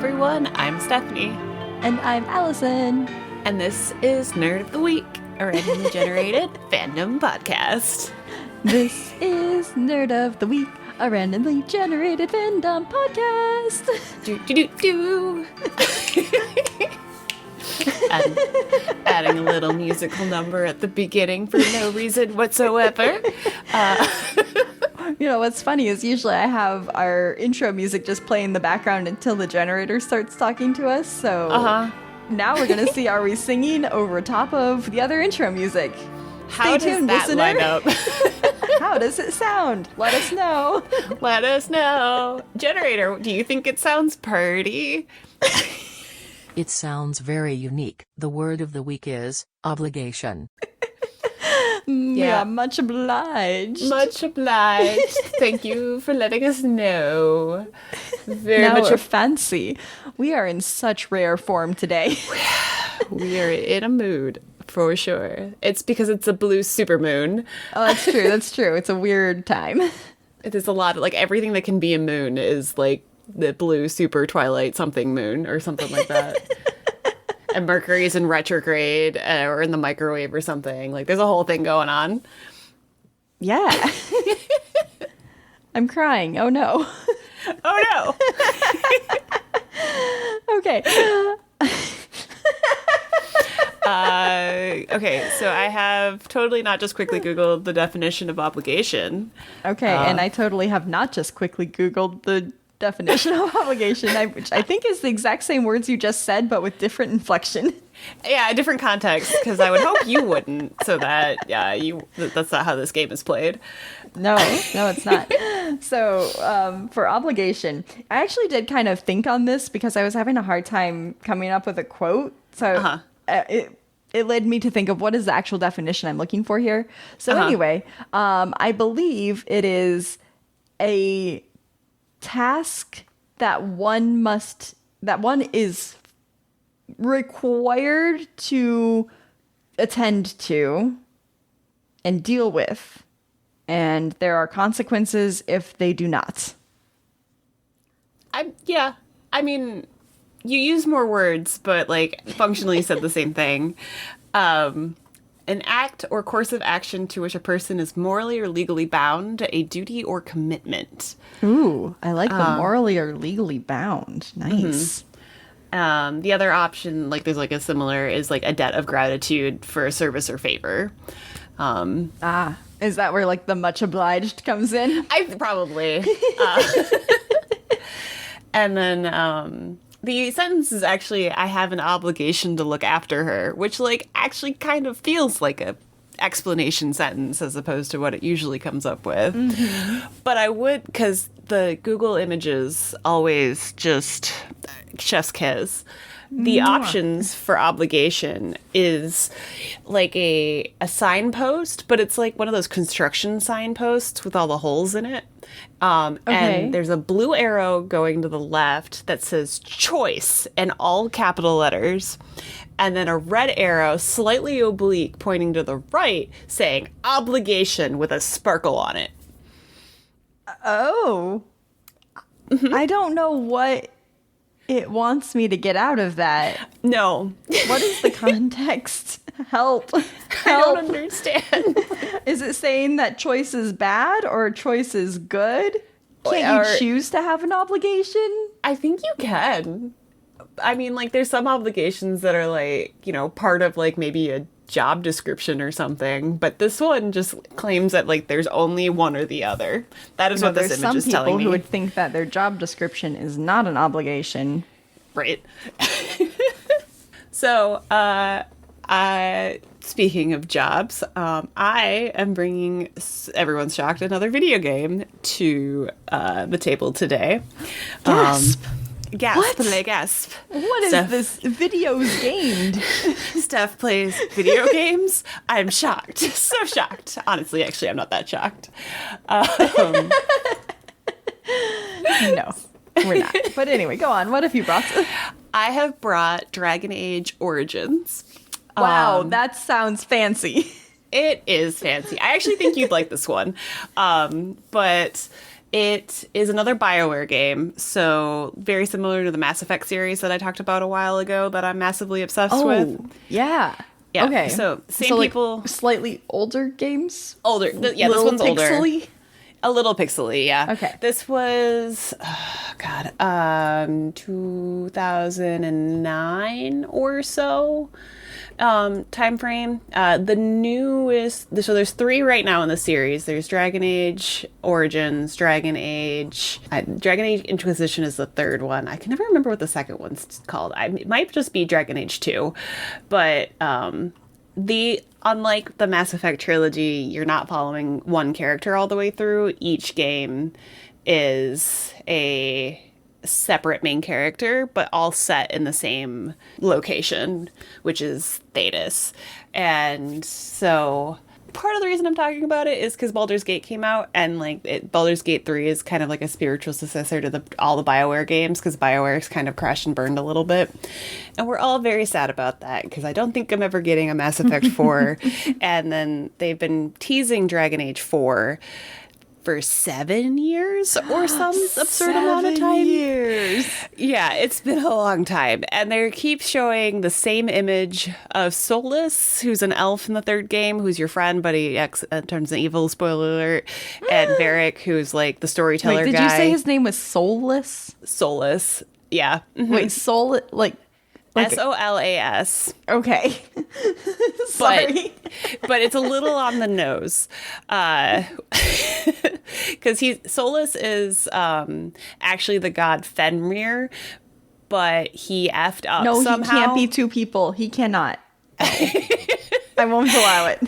everyone, I'm Stephanie. And I'm Allison. And this is Nerd of the Week, a randomly generated fandom podcast. This is Nerd of the Week, a randomly generated fandom podcast. Do. Adding a little musical number at the beginning for no reason whatsoever. You know, what's funny is usually I have our intro music just play in the background until the generator starts talking to us. So now we're going to see, are we singing over top of the other intro music? How Stay tuned, does that listener. line up? How does it sound? Let us know. Let us know. Generator, do you think it sounds purty? It sounds very unique. The word of the week is obligation. Yeah, much obliged. Much obliged. Thank you for letting us know. Very Now much we're fancy. We are in such rare form today. We are in a mood, for sure. It's because it's a blue supermoon. Oh, that's true. That's true. It's a weird time. It is a lot of, like, everything that can be a moon is, like, the blue super twilight something moon or something like that. And Mercury's in retrograde or in the microwave or something. Like, there's a whole thing going on. Yeah. I'm crying. Oh, no. Oh, no. Okay. Okay, so I have totally not just quickly Googled the definition of obligation. Okay, and I totally have not just quickly Googled the definition of obligation, which I think is the exact same words you just said, but with different inflection. Yeah, a different context, because I would hope you wouldn't, so that, that's not how this game is played. No, it's not. So, for obligation, I actually did kind of think on this because I was having a hard time coming up with a quote. So, it led me to think of what is the actual definition I'm looking for here. So anyway, I believe it is a task that one is required to attend to and deal with, and there are consequences if they do not. I mean, you use more words, but, like, functionally said the same thing. An act or course of action to which a person is morally or legally bound, a duty or commitment. Ooh, I like the morally or legally bound. Nice. The other option, like, there's, like, a similar, is, like, a debt of gratitude for a service or favor. Is that where, like, the much obliged comes in? Probably. And then, the sentence is actually, I have an obligation to look after her, which, like, actually kind of feels like a explanation sentence as opposed to what it usually comes up with. But I would, because the Google images always just chef's kiss. The options for obligation is like a signpost, but it's like one of those construction signposts with all the holes in it. And there's a blue arrow going to the left that says choice in all capital letters. And then a red arrow slightly oblique pointing to the right saying obligation with a sparkle on it. Oh. I don't know what it wants me to get out of that. No. What is the context? Help. I don't understand. Is it saying that choice is bad or choice is good? Can't you choose to have an obligation? I think you can. I mean, like, there's some obligations that are, like, you know, part of, like, maybe a job description or something, but this one just claims that, like, there's only one or the other. That is what this image is telling me. There's some people who would think that their job description is not an obligation. Right. So, speaking of jobs, I am bringing, everyone's shocked, another video game to the table today. Gasp. Gasp. What? Play gasp. What is this? Videos gamed. Steph plays video games. I'm shocked. So shocked. Honestly, actually, I'm not that shocked. No, we're not. But anyway, go on. What have you brought? I have brought Dragon Age Origins. Wow, that sounds fancy. It is fancy. I actually think you'd like this one. But It is another BioWare game, so very similar to the Mass Effect series that I talked about a while ago that I'm massively obsessed with. Yeah. Yeah. Okay. So same people, like, slightly older games. older. This Little one's older. pixely? A little pixely, yeah. Okay. This was, 2009 or so time frame. The newest, so there's 3 right now in the series. There's Dragon Age Origins, Dragon Age Inquisition is the 3rd one. I can never remember what the 2nd one's called. It might just be Dragon Age 2, but unlike the Mass Effect trilogy, you're not following one character all the way through. Each game is a separate main character, but all set in the same location, which is Thetis. And so part of the reason I'm talking about it is because Baldur's Gate came out, and Baldur's Gate 3 is kind of like a spiritual successor to all the BioWare games, because BioWare's kind of crashed and burned a little bit. And we're all very sad about that, because I don't think I'm ever getting a Mass Effect 4. And then they've been teasing Dragon Age 4 for 7 years or some absurd amount of time. 7 years. Yeah, it's been a long time. And they keep showing the same image of Solus, who's an elf in the 3rd game, who's your friend, but he turns evil, spoiler alert. And Varric, who's like the storyteller Wait, did guy. you say his name was Soulless? Solus. Yeah. Wait, Soul, like Solas. okay. Sorry. But it's a little on the nose. Because Solus is actually the god Fenrir, but he effed up somehow. He can't be 2 people. He cannot. I won't allow it.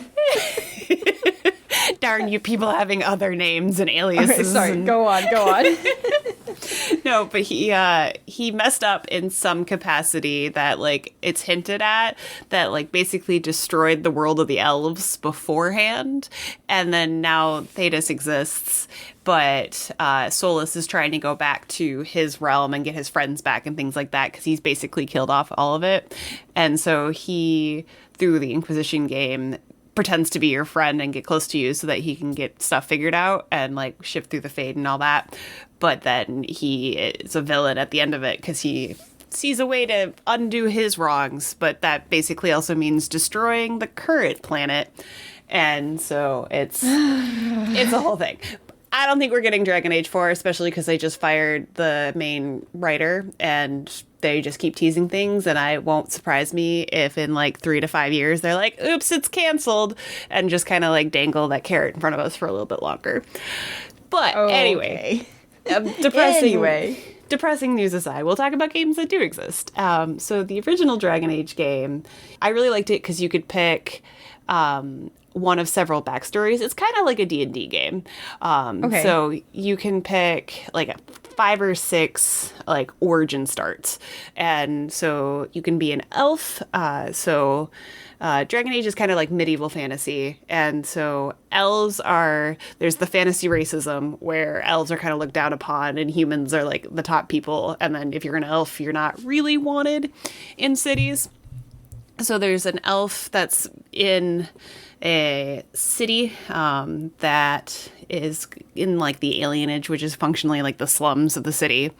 Darn you people having other names and aliases. Okay, sorry, go on. No, but he messed up in some capacity that it's hinted at that basically destroyed the world of the elves beforehand, and then now Thetis exists, but Solus is trying to go back to his realm and get his friends back and things like that, because he's basically killed off all of it. And so he, through the Inquisition game, pretends to be your friend and get close to you so that he can get stuff figured out and shift through the fade and all that. But then he is a villain at the end of it because he sees a way to undo his wrongs, but that basically also means destroying the current planet. And so it's a whole thing. I don't think we're getting Dragon Age 4, especially because they just fired the main writer and they just keep teasing things. And it won't surprise me if in 3 to 5 years they're like, oops, it's canceled, and just kind of dangle that carrot in front of us for a little bit longer. But anyway, depressing news aside, we'll talk about games that do exist. So the original Dragon Age game, I really liked it because you could pick one of several backstories. It's kind of like a D&D game. So you can pick 5 or 6 origin starts. And so you can be an elf. Dragon Age is kind of like medieval fantasy. And so there's the fantasy racism where elves are kind of looked down upon and humans are the top people. And then if you're an elf, you're not really wanted in cities. So there's an elf that's in a city that is in the alienage, which is functionally the slums of the city.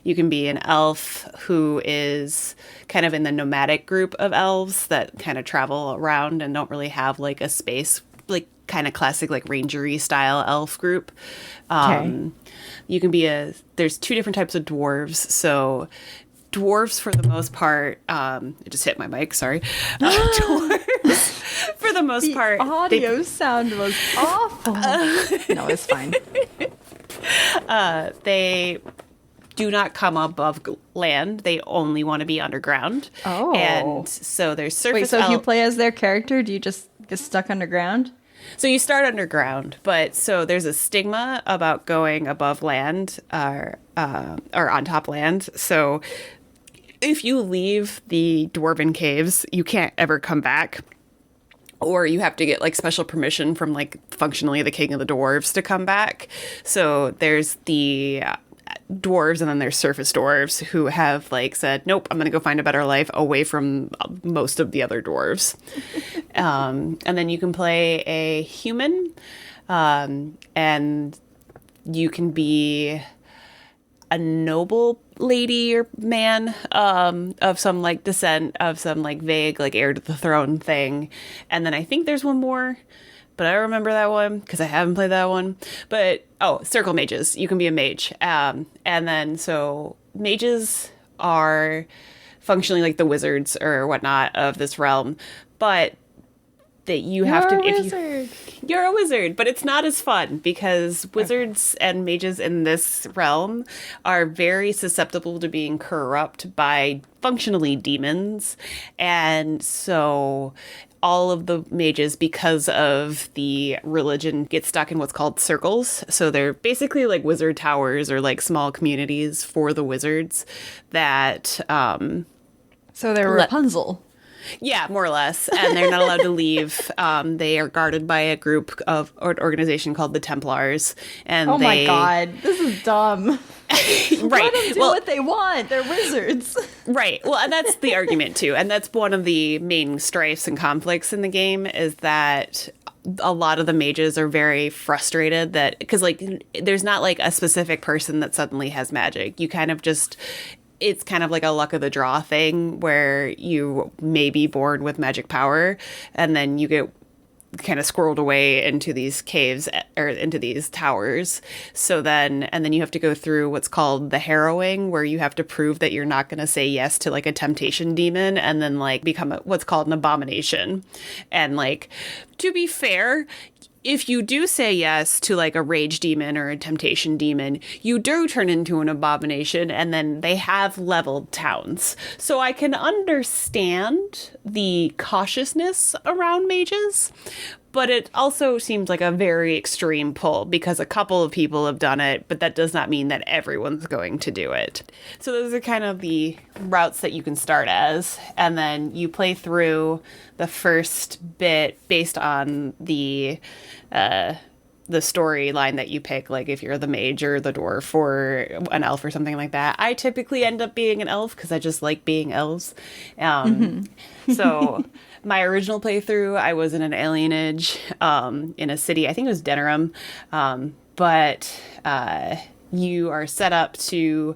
You can be an elf who is kind of in the nomadic group of elves that kind of travel around and don't really have a space, kind of classic rangery style elf group. You can be there's 2 different types of dwarves. So dwarves, for the most part, it just hit my mic, sorry. Dwarves, for the most part, audio sound was awful. No, it's fine. They do not come above land. They only want to be underground. Oh. And so there's surface. Wait, so if you play as their character, do you just get stuck underground? So you start underground, but so there's a stigma about going above land or on top land. So if you leave the dwarven caves, you can't ever come back. Or you have to get special permission from functionally the king of the dwarves to come back. So there's the dwarves, and then there's surface dwarves who have said, nope, I'm going to go find a better life away from most of the other dwarves. And then you can play a human, and You can be a noble lady or man of some like descent of some like vague like heir to the throne thing. And then I think there's one more, but I don't remember that one because I haven't played that one. But circle mages. You can be a mage. And then so mages are functionally like the wizards or whatnot of this realm, but that you have to you're a wizard, but it's not as fun because wizards and mages in this realm are very susceptible to being corrupt by functionally demons. And so all of the mages, because of the religion, get stuck in what's called circles. So they're basically like wizard towers or like small communities for the wizards that So they're Rapunzel. Yeah, more or less. And they're not allowed to leave. They are guarded by a group of or organization called the Templars. And my God, this is dumb. Right. Let them do what they want. They're wizards. Right. Well, and that's the argument too. And that's one of the main strifes and conflicts in the game is that a lot of the mages are very frustrated that because like there's not like a specific person that suddenly has magic. You kind of just it's kind of like a luck of the draw thing where you may be born with magic power and then you get kind of squirreled away into these caves or into these towers. And then you have to go through what's called the harrowing, where you have to prove that you're not going to say yes to like a temptation demon and then like become what's called an abomination. And like, to be fair, if you do say yes to like a rage demon or a temptation demon, you do turn into an abomination and then they have leveled towns. So I can understand the cautiousness around mages, but it also seems like a very extreme pull because a couple of people have done it, but that does not mean that everyone's going to do it. So those are kind of the routes that you can start as, and then you play through the first bit based on the storyline that you pick, like if you're the mage or the dwarf or an elf or something like that. I typically end up being an elf because I just like being elves. So my original playthrough, I was in an alienage in a city, I think it was Denerim, but you are set up to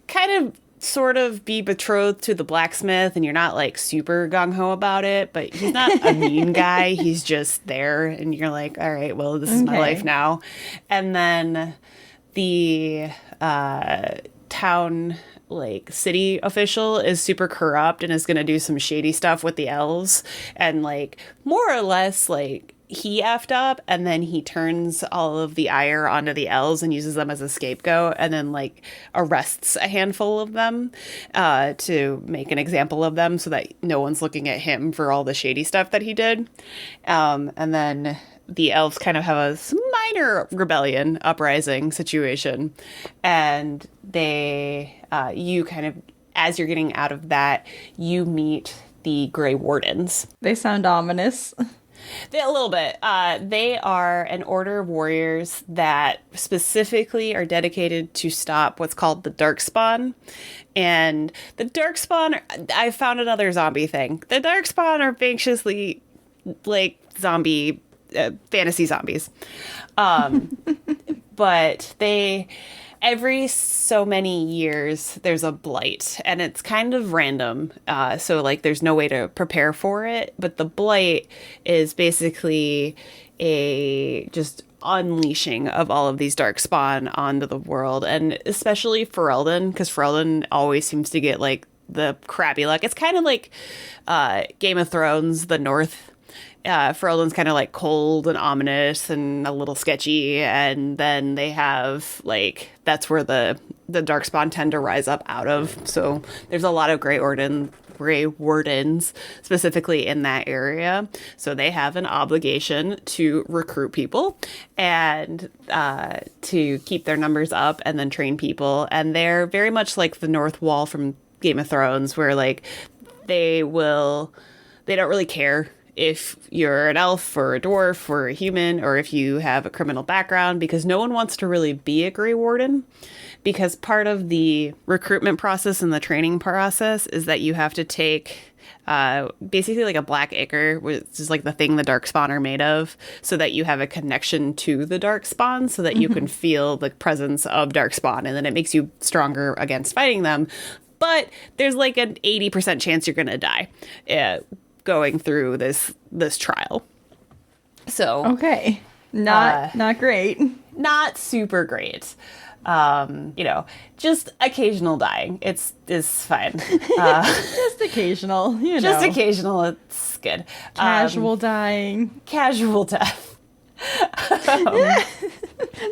kind of sort of be betrothed to the blacksmith, and you're not like super gung-ho about it, but he's not a mean guy, he's just there, and you're like, all right, well, this is my life now. And then the town like city official is super corrupt and is going to do some shady stuff with the elves, and like more or less like he effed up, and then he turns all of the ire onto the elves and uses them as a scapegoat, and then like arrests a handful of them to make an example of them so that no one's looking at him for all the shady stuff that he did. And then the elves kind of have a minor rebellion uprising situation, and you kind of, as you're getting out of that, you meet the Grey Wardens. They sound ominous. A little bit. They are an order of warriors that specifically are dedicated to stop what's called the Darkspawn. And the Darkspawn, I found another zombie thing. The Darkspawn are anxiously like zombie, fantasy zombies. But every so many years, there's a blight, and it's kind of random. So, like, there's no way to prepare for it. But the blight is basically a just unleashing of all of these darkspawn onto the world, and especially Ferelden, because Ferelden always seems to get, like, the crappy luck. It's kind of like Game of Thrones, the North. Ferelden's kind of like cold and ominous and a little sketchy, and then they have like that's where the darkspawn tend to rise up out of. So there's a lot of Grey Wardens specifically in that area. So they have an obligation to recruit people and to keep their numbers up and then train people. And they're very much like the North Wall from Game of Thrones, where like they don't really care if you're an elf or a dwarf or a human, or if you have a criminal background, because no one wants to really be a Grey Warden. Because part of the recruitment process and the training process is that you have to take basically like a black ichor, which is like the thing the Darkspawn are made of, so that you have a connection to the Darkspawn, so that you can feel the presence of Darkspawn, and then it makes you stronger against fighting them. But there's like an 80% chance you're going to die going through this trial. So okay, not great. Not super great. Just occasional dying. It's fine. Just occasional, Just occasional. It's good. Casual dying. Casual death.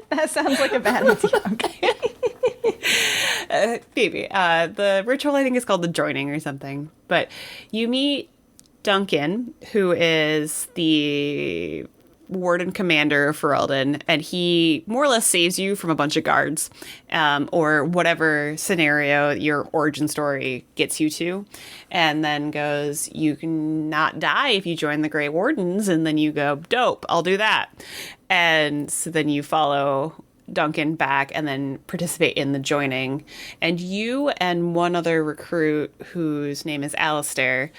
That sounds like a bad idea. Maybe. The ritual, I think, is called the joining or something. But you meet Duncan, who is the warden commander for Ferelden, and he more or less saves you from a bunch of guards, or whatever scenario your origin story gets you to, and then goes, you can not die if you join the Grey Wardens, and then you go, dope, I'll do that. And so then you follow Duncan back and then participate in the joining, and you and one other recruit whose name is Alistair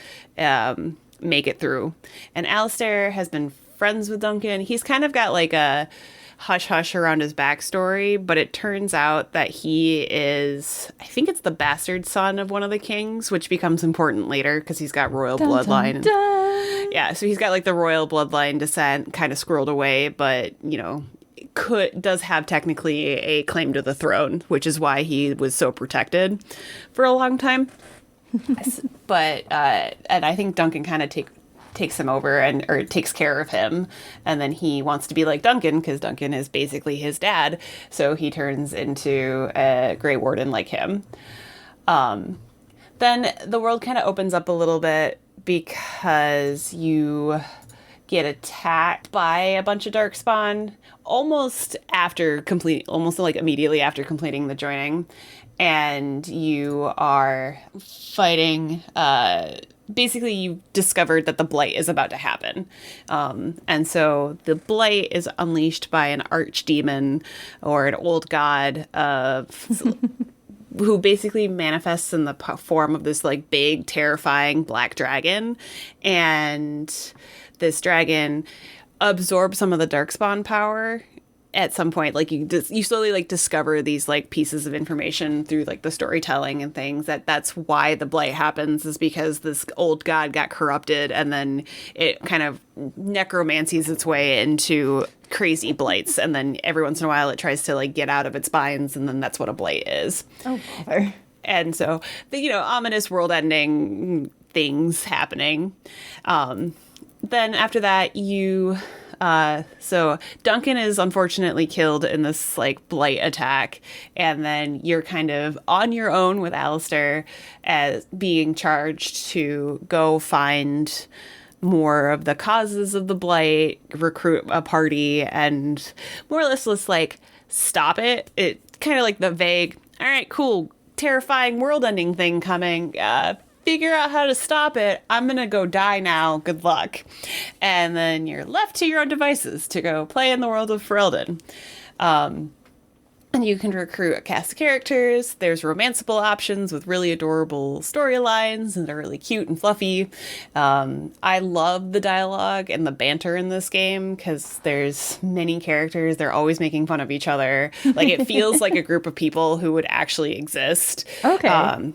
make it through. And Alistair has been friends with Duncan. He's kind of got like a hush-hush around his backstory, but it turns out that he is, I think it's the bastard son of one of the kings, which becomes important later because he's got royal bloodline. Yeah, so he's got like the royal bloodline descent kind of squirreled away, but, does have technically a claim to the throne, which is why he was so protected for a long time. But, and I think Duncan kind of takes him over or takes care of him, and then he wants to be like Duncan because Duncan is basically his dad, so he turns into a Grey Warden like him. Then the world kind of opens up a little bit because you get attacked by a bunch of Darkspawn almost like immediately after completing the joining, and you are fighting basically you discovered that the blight is about to happen. And so the blight is unleashed by an archdemon or an old god who basically manifests in the form of this like big, terrifying black dragon. And this dragon absorbs some of the Darkspawn power at some point. Like you slowly like discover these like pieces of information through like the storytelling and things that's why the blight happens, is because this old god got corrupted and then it kind of necromancies its way into crazy blights, and then every once in a while it tries to like get out of its binds, and then that's what a blight is. Oh bother. And so the ominous world ending things happening. Then after that so Duncan is unfortunately killed in this like blight attack, and then you're kind of on your own with Alistair as being charged to go find more of the causes of the blight, recruit a party, and more or less let's like stop it. It kind of like the vague, all right, cool, terrifying world-ending thing coming. Figure out how to stop it. I'm going to go die now. Good luck. And then you're left to your own devices to go play in the world of Ferelden. And you can recruit a cast of characters. There's romanceable options with really adorable storylines and they're really cute and fluffy. I love the dialogue and the banter in this game because there's many characters. They're always making fun of each other. Like it feels like a group of people who would actually exist. Okay.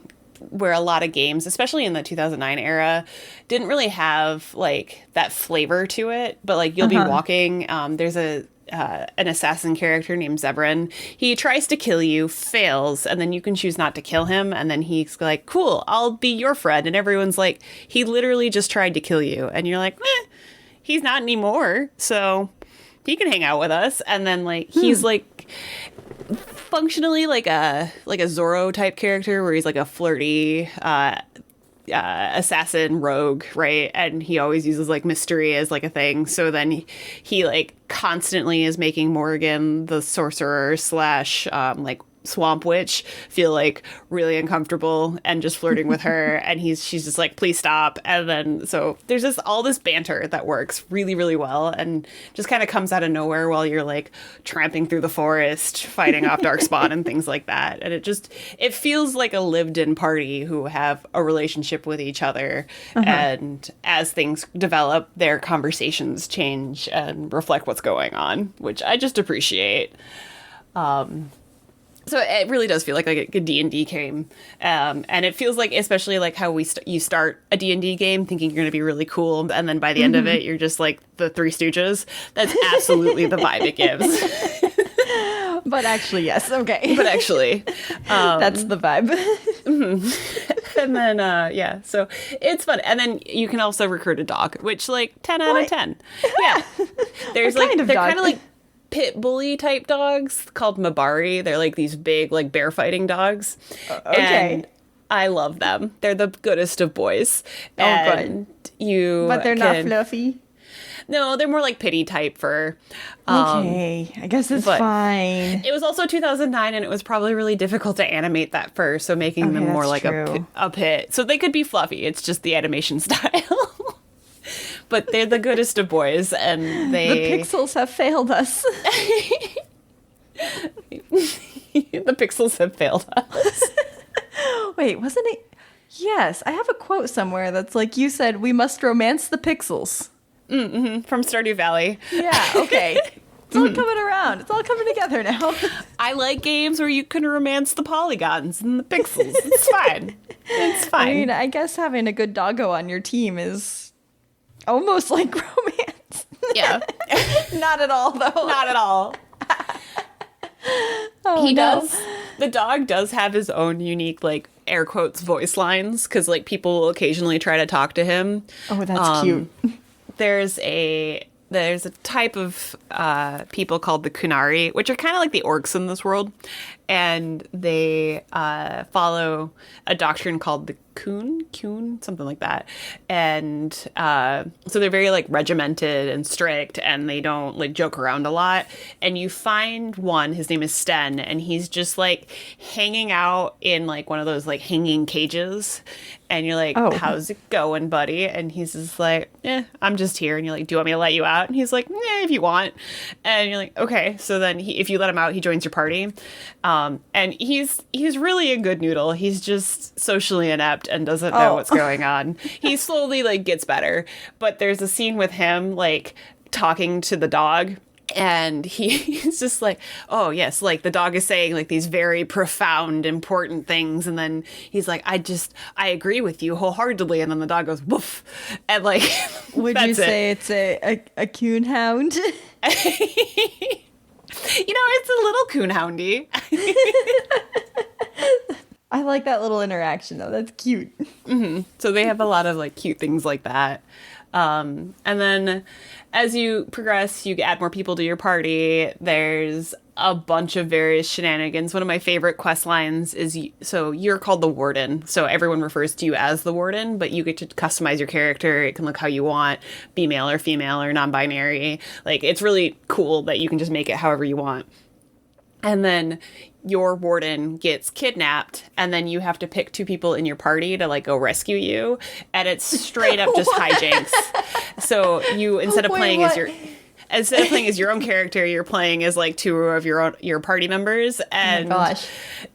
Where a lot of games, especially in the 2009 era, didn't really have like that flavor to it. But like you'll be walking, there's an assassin character named Zebran. He tries to kill you, fails, and then you can choose not to kill him. And then he's like, cool, I'll be your friend. And everyone's like, he literally just tried to kill you. And you're like, he's not anymore. So he can hang out with us. And then like, he's like functionally like a Zorro type character where he's like a flirty assassin rogue, right? And he always uses like mystery as like a thing. So then he like constantly is making Morgan the sorcerer slash like swamp witch feel like really uncomfortable and just flirting with her, and she's just like, please stop. And then so there's just all this banter that works really, really well and just kind of comes out of nowhere while you're like tramping through the forest fighting off darkspawn and things like that. And it feels like a lived-in party who have a relationship with each other, and as things develop, their conversations change and reflect what's going on, which I just appreciate. So it really does feel like a D&D game. And it feels like, especially like how you start a D&D game thinking you're going to be really cool, and then by the end of it, you're just like the Three Stooges. That's absolutely the vibe it gives. But actually, yes. Okay. But actually. That's the vibe. And then, so it's fun. And then you can also recruit a dog, which, like, 10 out of 10. Yeah. There's they're kind of like pit bully type dogs called Mabari. They're like these big, like, bear fighting dogs. Okay. And I love them. They're the goodest of boys. Oh, and good. But they're not fluffy. No, they're more like pity type fur. Okay, I guess it's fine. It was also 2009, and it was probably really difficult to animate that fur, so making them more like a pit. So they could be fluffy. It's just the animation style. But they're the goodest of boys, and the pixels have failed us. The pixels have failed us. Wait, wasn't it? Yes, I have a quote somewhere that's like, you said, we must romance the pixels. From Stardew Valley. Yeah, okay. It's all coming around. It's all coming together now. I like games where you can romance the polygons and the pixels. It's fine. It's fine. I mean, I guess having a good doggo on your team is almost like romance. Yeah. Not at all, though. Not at all. He does. The dog does have his own unique, like, air quotes voice lines, because, like, people will occasionally try to talk to him. Oh, that's cute. There's a type of people called the Kunari, which are kind of like the orcs in this world, and they follow a doctrine called the Kun, something like that. And so they're very like regimented and strict, and they don't like joke around a lot. And you find one, his name is Sten, and he's just like hanging out in like one of those like hanging cages. And you're like, how's it going, buddy? And he's just like, I'm just here. And you're like, do you want me to let you out? And he's like, if you want. And you're like, okay. So then if you let him out, he joins your party. And he's really a good noodle. He's just socially inept and doesn't know what's going on. He slowly like gets better. But there's a scene with him like talking to the dog. And he's just like, oh, yes, like the dog is saying like these very profound, important things. And then he's like, I agree with you wholeheartedly. And then the dog goes, woof. And like, would you say it's a coon hound? It's a little coon houndy. I like that little interaction, though. That's cute. Mm-hmm. So they have a lot of like cute things like that. And then as you progress, you add more people to your party. There's a bunch of various shenanigans. One of my favorite quest lines is, so you're called the Warden. So everyone refers to you as the Warden, but you get to customize your character. It can look how you want, be male or female or non-binary. Like, it's really cool that you can just make it however you want. And then your warden gets kidnapped, and then you have to pick two people in your party to like go rescue you, and it's straight up just hijinks. So you instead of playing as your own character, you're playing as like two of your party members, and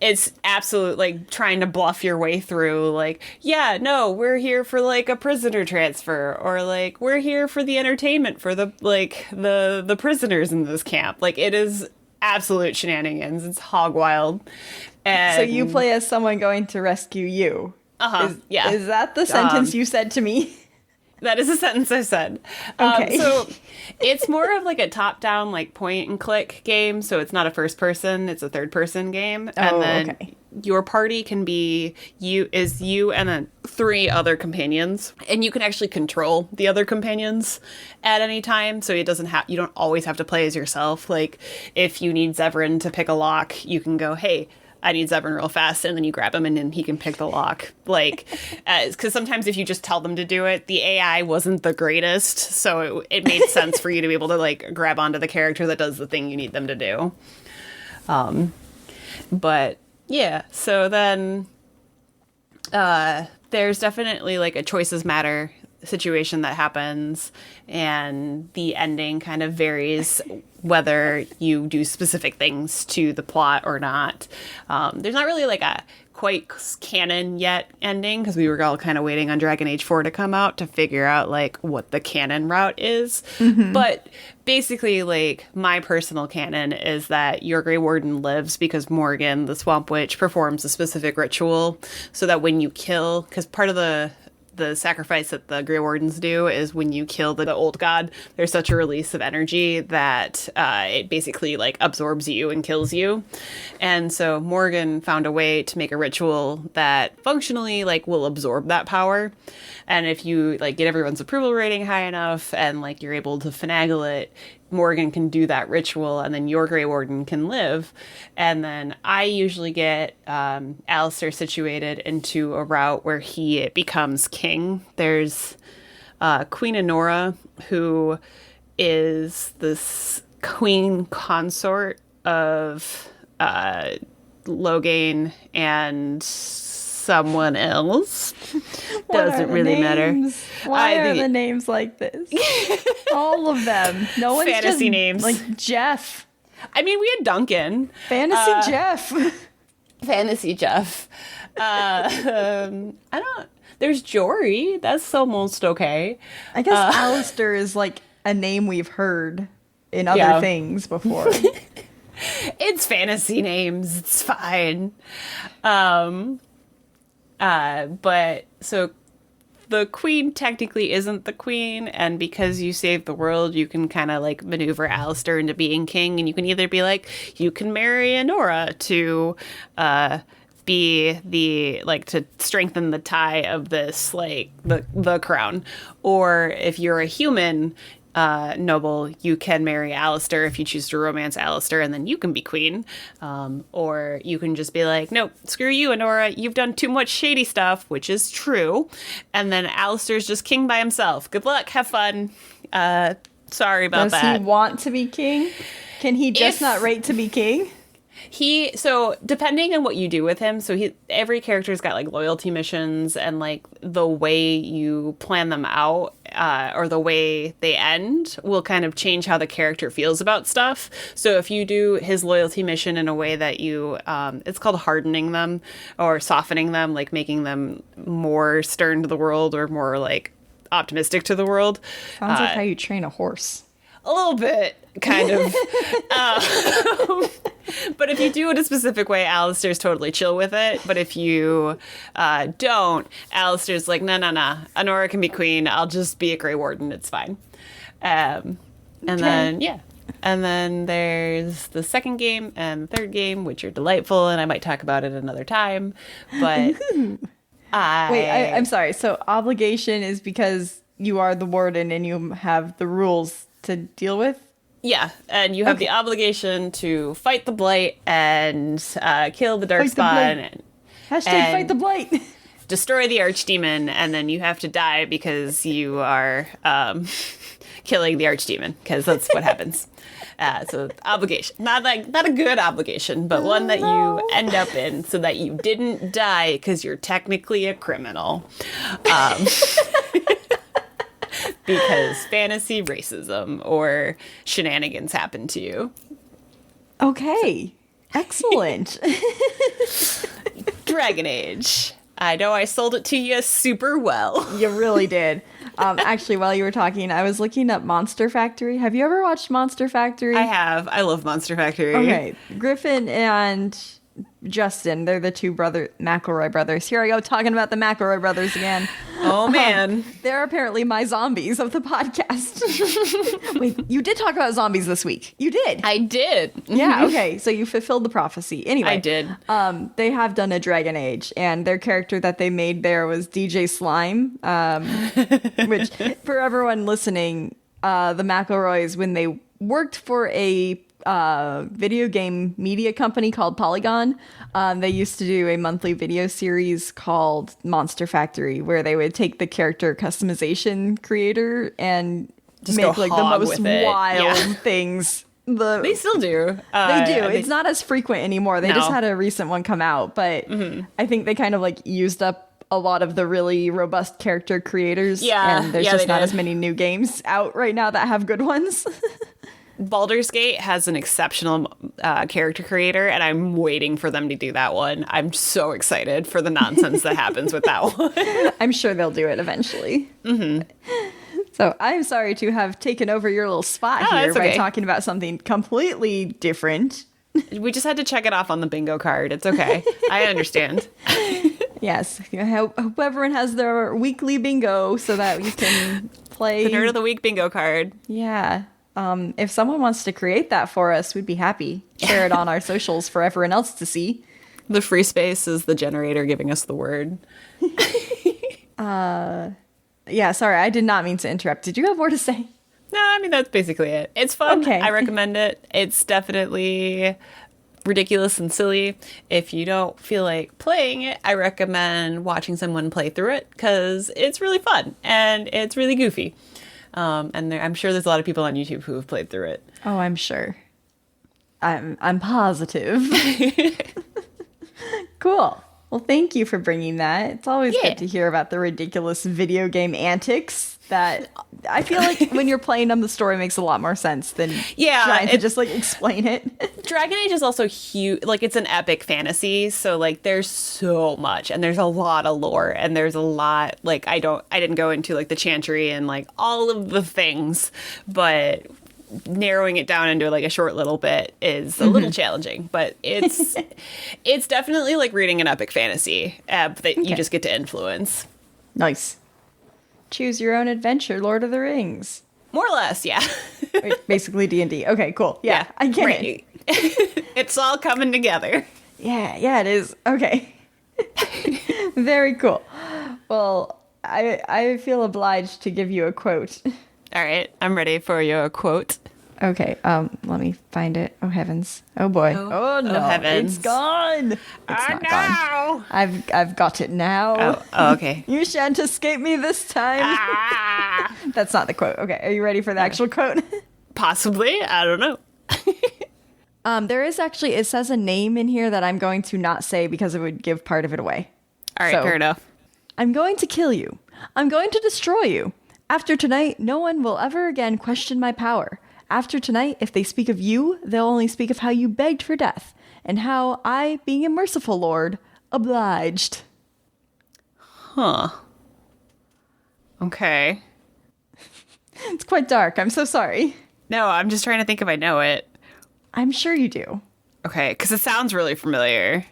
it's absolute like trying to bluff your way through. Like, yeah, no, we're here for like a prisoner transfer, or like we're here for the entertainment for the prisoners in this camp. Like, it is absolute shenanigans. It's hog wild. And so you play as someone going to rescue you. Yeah. Is that the sentence you said to me? That is a sentence I said. Okay. So it's more of like a top-down, like point and click game. So it's not a first person; it's a third person game. And then your party can be you and then 3 other companions, and you can actually control the other companions at any time. So you don't always have to play as yourself. Like, if you need Zevran to pick a lock, you can go, hey, I need Zevran real fast, and then you grab him and then he can pick the lock. Like, because sometimes if you just tell them to do it, the AI wasn't the greatest, so it made sense for you to be able to like grab onto the character that does the thing you need them to do. But yeah, so then there's definitely like a choices matter situation that happens, and the ending kind of varies whether you do specific things to the plot or not. There's not really like a quite canon yet ending, because we were all kind of waiting on Dragon Age 4 to come out to figure out like what the canon route is. But basically, like, my personal canon is that your Grey Warden lives because Morgan, the Swamp Witch, performs a specific ritual so that when you kill, because part of the sacrifice that the Grey Wardens do is when you kill the old god, there's such a release of energy that it basically like absorbs you and kills you. And so Morgan found a way to make a ritual that functionally like will absorb that power. And if you like get everyone's approval rating high enough and like you're able to finagle it, Morgan can do that ritual, and then your Grey Warden can live. And then I usually get Alistair situated into a route where he becomes king. There's Queen Honora, who is this queen consort of Loghain and someone else. Doesn't really matter. Why are the names like this? All of them. No one's fantasy just, names. Like Jeff. I mean, we had Duncan. Fantasy Jeff. Fantasy Jeff. I don't. There's Jory. That's almost okay. I guess Alistair is like a name we've heard in other things before. It's fantasy names. It's fine. But so the queen technically isn't the queen, and because you saved the world, you can kind of like maneuver Alistair into being king, and you can either be like, you can marry Honora to be the like to strengthen the tie of this like the crown, or if you're a human noble, you can marry Alistair if you choose to romance Alistair, and then you can be queen. Or you can just be like, nope, screw you, Honora, you've done too much shady stuff, which is true. And then Alistair's just king by himself. Good luck, have fun. Sorry about that. Does he want to be king? Can he just not rate to be king? So depending on what you do with him, every character's got like loyalty missions, and like the way you plan them out or the way they end will kind of change how the character feels about stuff. So if you do his loyalty mission in a way that you, it's called hardening them or softening them, like making them more stern to the world or more like optimistic to the world. Sounds like how you train a horse. A little bit, kind of. But if you do it a specific way, Alistair's totally chill with it. But if you don't, Alistair's like, no. Honora can be queen. I'll just be a Grey Warden. It's fine. And then there's the second game and the third game, which are delightful, and I might talk about it another time. But I'm sorry. So obligation is because you are the warden and you have the rules to deal with? Yeah, and you have the obligation to fight the Blight and kill the Darkspawn. Hashtag fight the Blight. Destroy the Archdemon, and then you have to die because you are killing the Archdemon, because that's what happens. So obligation, not a good obligation, but one that you end up in so that you didn't die because you're technically a criminal. Because fantasy racism or shenanigans happen to you. Okay. Excellent. Dragon Age. I know I sold it to you super well. You really did. Actually, while you were talking, I was looking up Monster Factory. Have you ever watched Monster Factory? I have. I love Monster Factory. Okay. Griffin and Justin, they're the two McElroy brothers. Here I go talking about the McElroy brothers again. Oh, man. They're apparently my zombies of the podcast. Wait, you did talk about zombies this week. You did. I did. Yeah, okay. So you fulfilled the prophecy. Anyway. I did. They have done a Dragon Age, and their character that they made there was DJ Slime, which, for everyone listening, the McElroys, when they worked for a video game media company called Polygon. They used to do a monthly video series called Monster Factory, where they would take the character customization creator and just make like the most wild things They still do. They do. It's not as frequent anymore. They just No. had a recent one come out, but I think they kind of like used up a lot of the really robust character creators. Yeah, and there's yeah, just they not did. as many new games out right now that have good ones. Baldur's Gate has an exceptional character creator, and I'm waiting for them to do that one. I'm so excited for the nonsense that happens with that one. I'm sure they'll do it eventually. So I'm sorry to have taken over your little spot Oh, here that's by okay. talking about something completely different. We just had to check it off on the bingo card. It's okay. I understand. Yes, I hope everyone has their weekly bingo so that we can play. The Nerd of the Week bingo card. Yeah. If someone wants to create that for us, we'd be happy. Share it on our socials for everyone else to see. The free space is the generator giving us the word. Yeah, sorry, I did not mean to interrupt. Did you have more to say? No, I mean, that's basically it. It's fun. Okay. I recommend it. It's definitely ridiculous and silly. If you don't feel like playing it, I recommend watching someone play through it because it's really fun and it's really goofy. I'm sure there's a lot of people on YouTube who have played through it. Oh, I'm sure. I'm positive. Cool. Well, thank you for bringing that. It's always Yeah. good to hear about the ridiculous video game antics that I feel like when you're playing them, the story makes a lot more sense than trying to just like explain it. Dragon Age is also huge. Like, it's an epic fantasy, so like there's so much, and there's a lot of lore, and there's a lot. Like, I didn't go into like the chantry and like all of the things, but narrowing it down into like a short little bit is a little challenging. But it's definitely like reading an epic fantasy that you just get to influence. Nice. Choose your own adventure, Lord of the Rings. More or less, yeah. Wait, basically D&D. Okay, cool. Yeah, I get it. It's all coming together. Yeah, it is. Okay. Very cool. Well, I feel obliged to give you a quote. All right, I'm ready for your quote. Okay, let me find it. Oh heavens. Oh boy. Oh no. heavens. It's gone. It's not gone. I've got it now. Oh, okay. You shan't escape me this time. Ah, That's not the quote. Okay, are you ready for the actual quote? possibly. I don't know. There is actually, it says a name in here that I'm going to not say because it would give part of it away. All right, So- fair enough. I'm going to kill you. I'm going to destroy you. After tonight, no one will ever again question my power. After tonight, if they speak of you, they'll only speak of how you begged for death, and how I, being a merciful lord, obliged. Huh. Okay. It's quite dark. I'm so sorry. No, I'm just trying to think if I know it. I'm sure you do. Okay, because it sounds really familiar.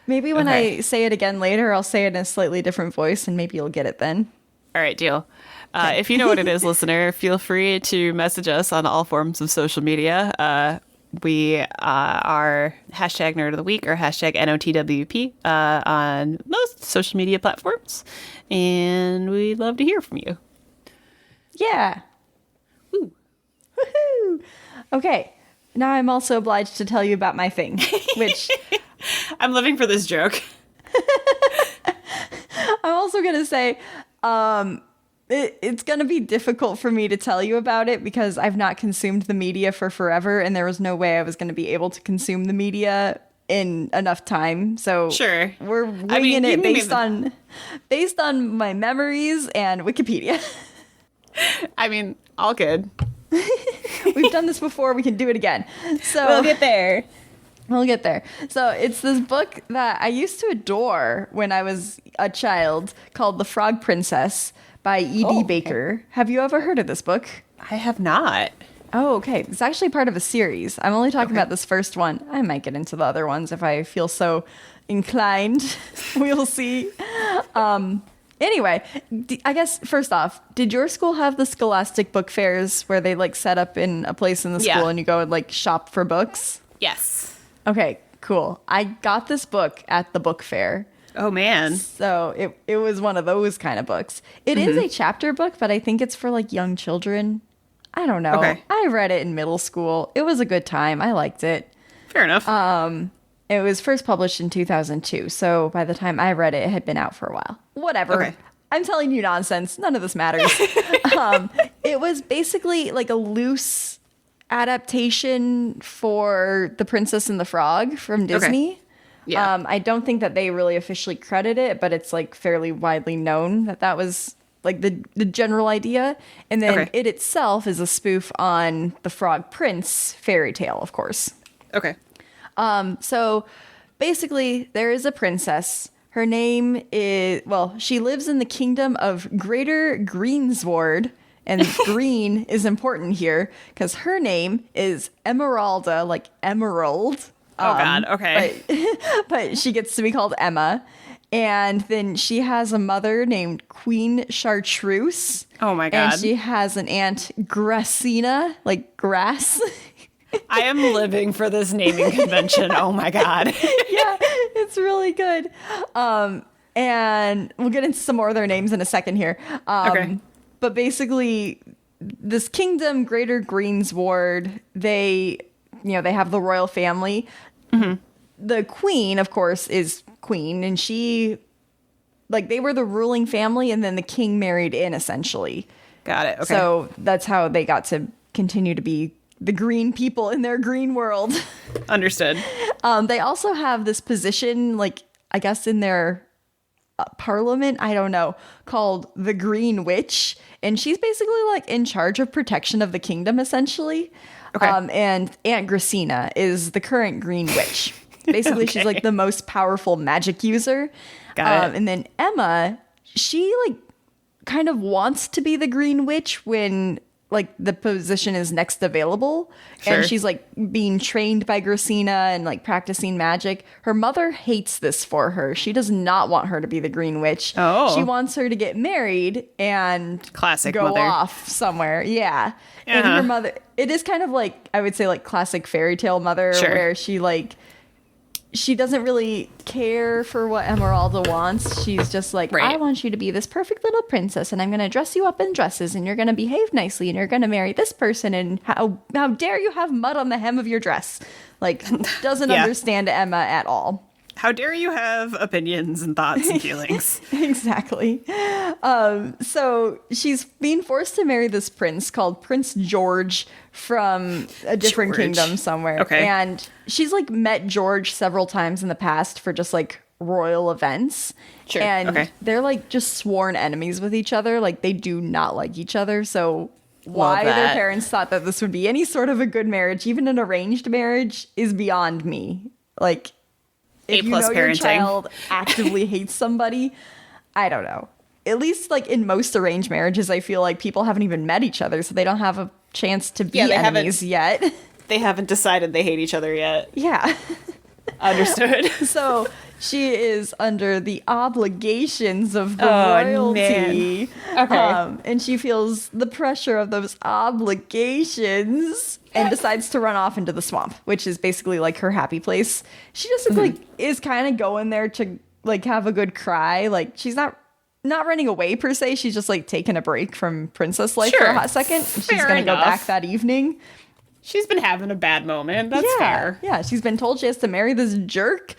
Maybe when Okay. I say it again later, I'll say it in a slightly different voice, and maybe you'll get it then. All right, deal. If you know what it is, listener, feel free to message us on all forms of social media. We are hashtag Nerd of the Week or hashtag NOTWP on most social media platforms. And we'd love to hear from you. Yeah. Woo. Woohoo! Okay. Now I'm also obliged to tell you about my thing, which I'm living for this joke. I'm also going to say it's going to be difficult for me to tell you about it because I've not consumed the media for forever, and there was no way I was going to be able to consume the media in enough time. So Sure. we're winging it based on my memories and Wikipedia. I mean, all good. We've done this before. We can do it again. So We'll get there. We'll get there. So it's this book that I used to adore when I was a child called The Frog Princess by E.D. Oh, okay. Baker. Have you ever heard of this book? I have not. Oh, okay. It's actually part of a series. I'm only talking about this first one. I might get into the other ones if I feel so inclined. We'll see. Anyway, I guess first off, did your school have the Scholastic book fairs where they like set up in a place in the school Yeah. and you go and like shop for books? Yes. Okay, cool. I got this book at the book fair. Oh, man. So it was one of those kind of books. It is a chapter book, but I think it's for like young children. I don't know. Okay. I read it in middle school. It was a good time. I liked it. Fair enough. It was first published in 2002. So by the time I read it, it had been out for a while. Whatever. Okay. I'm telling you nonsense. None of this matters. It was basically like a loose adaptation for The Princess and the Frog from Disney. Yeah. I don't think that they really officially credit it, but it's like fairly widely known that was like the general idea. And then it itself is a spoof on the Frog Prince fairy tale, of course. Okay. So basically, there is a princess. Her name is, well, she lives in the kingdom of Greater Greensward. And green is important here because her name is Emeralda, like emerald. Oh, God. Okay. But she gets to be called Emma. And then she has a mother named Queen Chartreuse. Oh, my God. And she has an aunt, Gracina, like grass. I am living for this naming convention. Oh, my God. Yeah, it's really good. And we'll get into some more of their names in a second here. Okay. But basically, this kingdom, Greater Greensward, they have the royal family. Mm-hmm. The queen, of course, is queen, and she, like, they were the ruling family, and then the king married in, essentially. Got it. Okay. So that's how they got to continue to be the green people in their green world. Understood. They also have this position, like, I guess in their parliament, I don't know, called the Green Witch, and she's basically like in charge of protection of the kingdom, essentially. Okay. And Aunt Gracina is the current Green Witch. Basically, she's like the most powerful magic user. Got it. And then Emma, she like kind of wants to be the Green Witch when like the position is next available. Sure. And she's like being trained by Gracina and like practicing magic. Her mother hates this for her. She does not want her to be the Green Witch. Oh. She wants her to get married and Classic go mother. off somewhere. Yeah. And her mother, it is kind of like, I would say like classic fairy tale mother, Sure. where she doesn't really care for what Emeralda wants. She's just like, Right. I want you to be this perfect little princess, and I'm going to dress you up in dresses, and you're going to behave nicely, and you're going to marry this person, and how dare you have mud on the hem of your dress? Like, doesn't Yeah. understand Emma at all. How dare you have opinions and thoughts and feelings? Exactly. So she's being forced to marry this prince called Prince George from a different George. kingdom somewhere. Okay. And she's like met George several times in the past for just like royal events. Sure. And Okay. they're like just sworn enemies with each other. Like they do not like each other. So why their that. parents thought that this would be any sort of a good marriage, even an arranged marriage, is beyond me. Like, if you A+ know your parenting. child actively hates somebody, I don't know. At least like in most arranged marriages, I feel like people haven't even met each other, so they don't have a chance to be Yeah, they enemies yet. They haven't decided they hate each other yet. Yeah. Understood. So she is under the obligations of the Oh, royalty. man. Okay. And she feels the pressure of those obligations and decides to run off into the swamp, which is basically like her happy place. She just like is kind of going there to like have a good cry. Like she's not running away per se. She's just like taking a break from princess life for Sure. a hot second. She's Fair going to go enough. back that evening. She's been having a bad moment. That's fair. Yeah, she's been told she has to marry this jerk.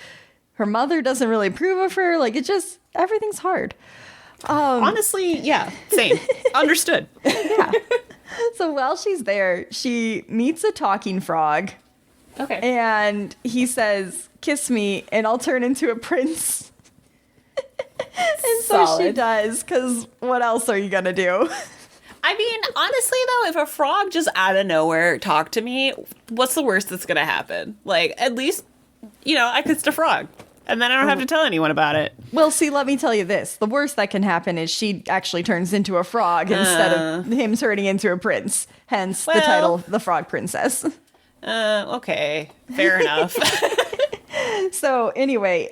Her mother doesn't really approve of her. Like, it just, everything's hard. Honestly, yeah, same. Understood. Yeah. So while she's there, she meets a talking frog. Okay. And he says, "Kiss me, and I'll turn into a prince." And so she Solid. does, because what else are you going to do? I mean, honestly, though, if a frog just out of nowhere talked to me, what's the worst that's going to happen? Like, at least, I kissed a frog. And then I don't have to tell anyone about it. Well, see, let me tell you this. The worst that can happen is she actually turns into a frog instead of him turning into a prince. Hence the title, The Frog Princess. Okay. Fair enough. So anyway,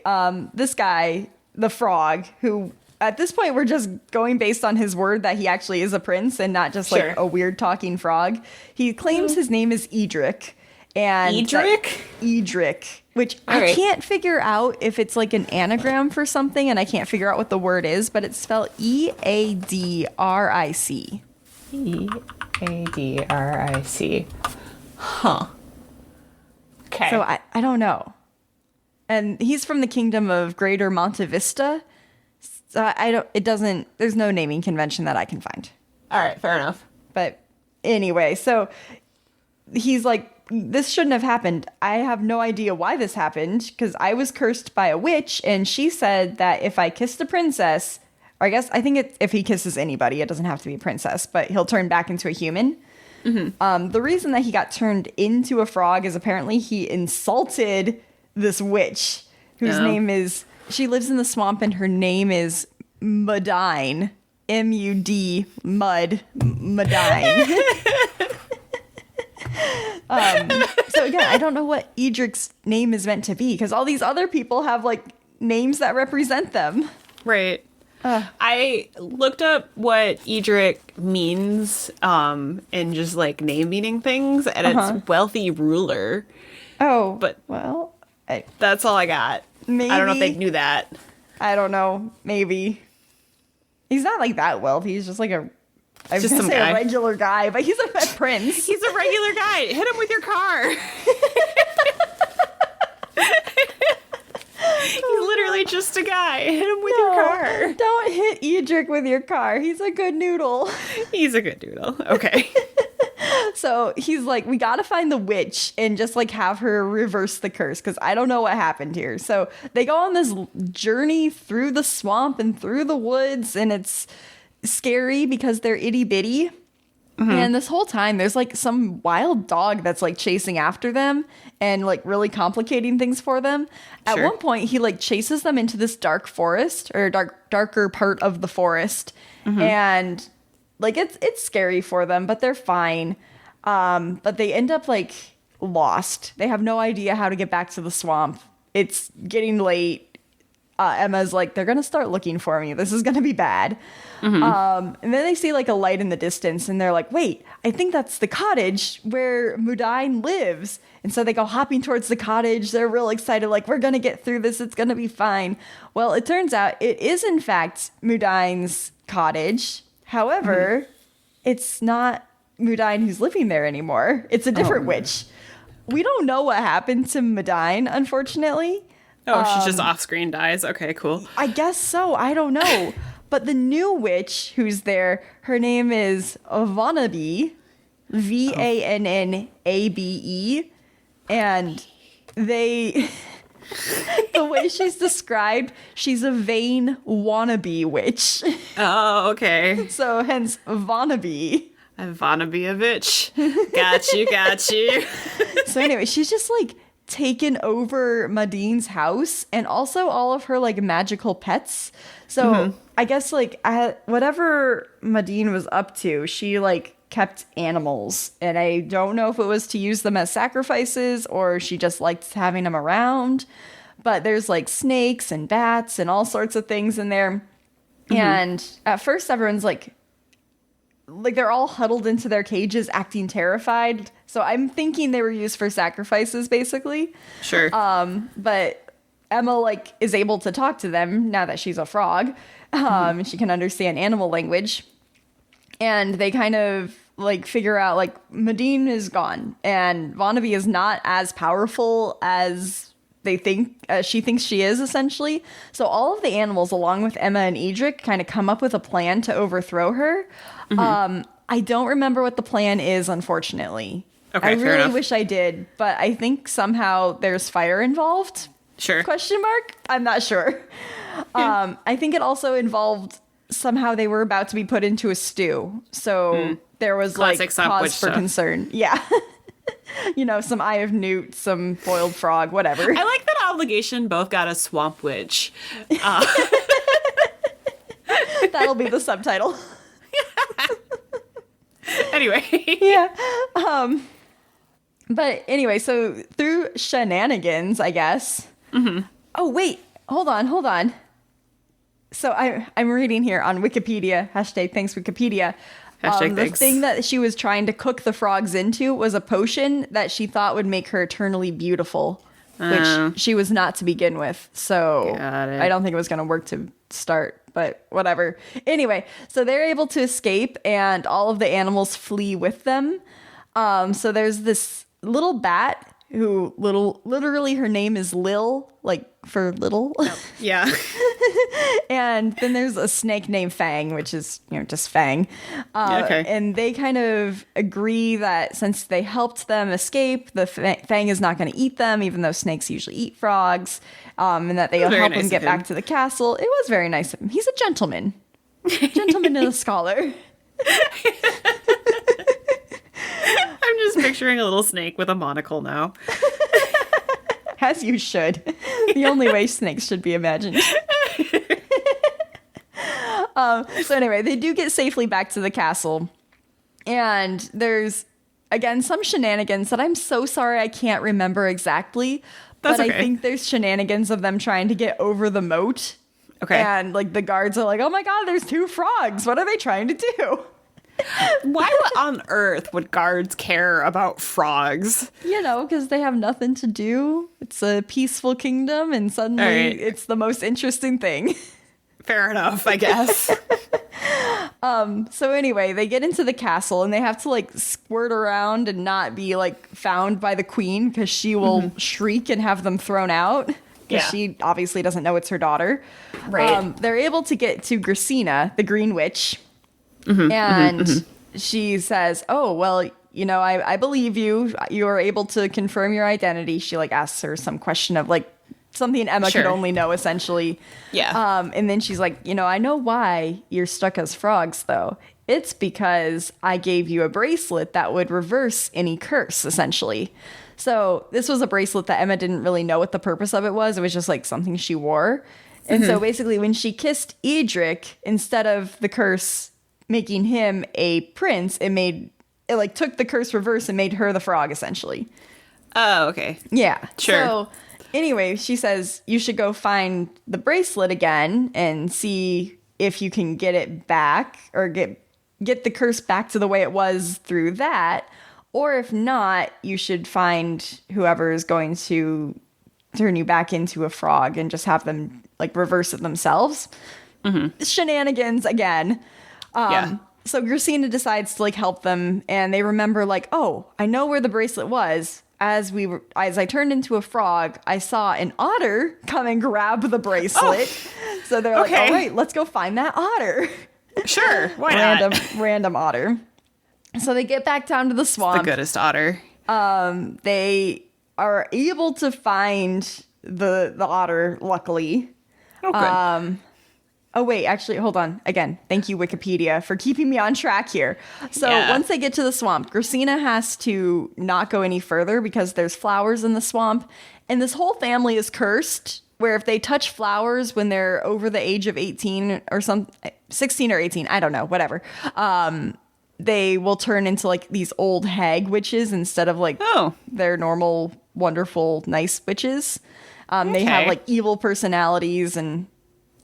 this guy, the frog, who at this point we're just going based on his word that he actually is a prince and not just Sure. like a weird talking frog. He claims his name is Edric. And Edric? Edric, which All I right. can't figure out if it's like an anagram for something, and I can't figure out what the word is, but it's spelled Eadric. Eadric. Huh. Okay. So I don't know. And he's from the kingdom of Greater Monte Vista. So there's no naming convention that I can find. All right, fair enough. But anyway, so he's like, this shouldn't have happened. I have no idea why this happened because I was cursed by a witch, and she said that if I kissed a princess, or I think if he kisses anybody, it doesn't have to be a princess, but he'll turn back into a human. The reason that he got turned into a frog is apparently he insulted this witch whose name is, she lives in the swamp, and her name is Mudine. M-U-D, Mud, Mudine. So again, I don't know what Edric's name is meant to be, because all these other people have like names that represent them. Right. I looked up what Edric means in just like name meaning things, and it's wealthy ruler. Oh, but well, that's all I got. Maybe. I don't know if they knew that. I don't know. Maybe. He's not like that wealthy. He's just like a regular guy, but he's a prince. He's a regular guy. Hit him with your car. He's literally just a guy. Hit him with your car. Don't hit Edric with your car. He's a good noodle. He's a good noodle. Okay. So he's like, we gotta find the witch and just like have her reverse the curse, because I don't know what happened here. So they go on this journey through the swamp and through the woods, and it's scary because they're itty bitty. And this whole time there's like some wild dog that's like chasing after them and like really complicating things for them. At one point he like chases them into this dark forest, or darker part of the forest. And like it's scary for them, but they're fine. But they end up like lost. They have no idea how to get back to the swamp. It's getting late. Emma's like, they're gonna start looking for me. This is gonna be bad. And then they see like a light in the distance, and they're like, wait, I think that's the cottage where Mudine lives. And so they go hopping towards the cottage. They're real excited, like, we're gonna get through this. It's gonna be fine. Well, it turns out it is in fact Mudine's cottage. However, it's not Mudine who's living there anymore. It's a different witch. We don't know what happened to Mudine, unfortunately. Oh, she just off-screen dies. Okay, cool. I guess so. I don't know. But the new witch who's there, her name is Vanabe, Vannabe, and they, the way she's described, she's a vain wannabe witch. Oh, okay. So hence Vanabe. Vanabeovich. Got you. So anyway, she's just like taken over Madine's house and also all of her like magical pets. So I guess like whatever Madine was up to, she like kept animals, and I don't know if it was to use them as sacrifices or she just liked having them around. But there's like snakes and bats and all sorts of things in there. And at first everyone's like they're all huddled into their cages acting terrified. So I'm thinking they were used for sacrifices, basically. Sure. But Emma like is able to talk to them now that she's a frog. She can understand animal language. And they kind of like figure out like Madine is gone and Vanabe is not as powerful as they think she thinks she is, essentially. So all of the animals, along with Emma and Edric, kind of come up with a plan to overthrow her. I don't remember what the plan is, unfortunately. Okay, I fair really enough. wish I did, but I think somehow there's fire involved. Sure. Question mark? I'm not sure. I think it also involved somehow they were about to be put into a stew. So there was Classic like swamp witch cause for stuff. concern. Yeah. You know, some Eye of Newt, some boiled frog, whatever. I like that Obligation both got a swamp witch. That'll be the subtitle. Anyway. Yeah. But anyway, so through shenanigans, I guess. Oh, wait. Hold on. So I'm reading here on Wikipedia. # thanks, Wikipedia. Hashtag The thanks. thing that she was trying to cook the frogs into was a potion that she thought would make her eternally beautiful, which she was not to begin with. So Got it. I don't think it was going to work to start, but whatever. Anyway, so they're able to escape and all of the animals flee with them. So there's this little bat who literally her name is Lil, like for little. Yeah. And then there's a snake named Fang, which is, just Fang. Okay. And they kind of agree that since they helped them escape, the Fang is not going to eat them, even though snakes usually eat frogs, and that they'll help him get back to the castle. It was very nice of him. He's a gentleman. Gentleman and a scholar. I'm just picturing a little snake with a monocle now. As you should. The only way snakes should be imagined. So anyway, they do get safely back to the castle. And there's, again, some shenanigans that I'm so sorry I can't remember exactly. That's but okay. I think there's shenanigans of them trying to get over the moat. Okay. And like the guards are like, oh my god, there's 2 frogs. What are they trying to do? Why on earth would guards care about frogs? Because they have nothing to do. It's a peaceful kingdom, and suddenly it's the most interesting thing. Fair enough, I guess. So anyway, they get into the castle, and they have to, like, squirt around and not be, like, found by the queen, because she will shriek and have them thrown out. Because she obviously doesn't know it's her daughter. Right. They're able to get to Gracina, the Green Witch. And she says, oh, well, I believe you. You are able to confirm your identity. She, like, asks her some question of, like, something Emma could only know, essentially. Yeah. And then she's like, I know why you're stuck as frogs, though. It's because I gave you a bracelet that would reverse any curse, essentially. So this was a bracelet that Emma didn't really know what the purpose of it was. It was just, like, something she wore. And so basically when she kissed Edric, instead of the curse making him a prince, it like took the curse reverse and made her the frog, essentially. Oh, okay. Yeah. Sure. So anyway, she says you should go find the bracelet again and see if you can get it back, or get the curse back to the way it was through that. Or if not, you should find whoever is going to turn you back into a frog and just have them, like, reverse it themselves. Shenanigans again. So Gracina decides to, like, help them, and they remember, like, oh, I know where the bracelet was. As I turned into a frog, I saw an otter come and grab the bracelet. Oh, so they're like, all right, let's go find that otter. Sure, why not? Random otter. So they get back down to the swamp. The goodest otter. They are able to find the otter, luckily. Oh, good. Oh, wait, actually, hold on. Again, thank you, Wikipedia, for keeping me on track here. So once they get to the swamp, Gracina has to not go any further because there's flowers in the swamp. And this whole family is cursed, where if they touch flowers when they're over the age of 18 or 16 or 18, I don't know, whatever, they will turn into, like, these old hag witches instead of, like, their normal, wonderful, nice witches. They have, like, evil personalities and...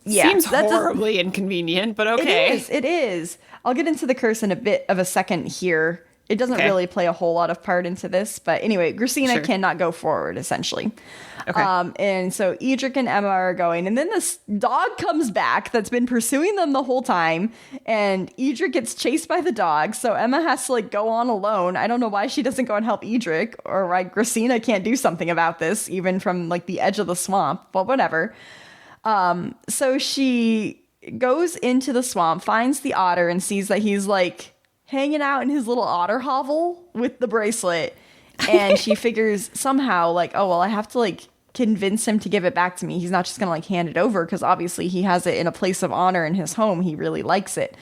Yeah, seems horribly inconvenient, but okay. It is. I'll get into the curse in a bit of a second here. It doesn't really play a whole lot of part into this, but anyway, Gracina cannot go forward, essentially. Okay. And so Edric and Emma are going, and then this dog comes back that's been pursuing them the whole time, and Edric gets chased by the dog, so Emma has to, like, go on alone. I don't know why she doesn't go and help Edric, or why Gracina can't do something about this, even from, like, the edge of the swamp, but whatever. So she goes into the swamp, finds the otter, and sees that he's, like, hanging out in his little otter hovel with the bracelet. And she figures somehow, like, oh, well, I have to, like, convince him to give it back to me. He's not just gonna, like, hand it over, because obviously he has it in a place of honor in his home. He really likes it.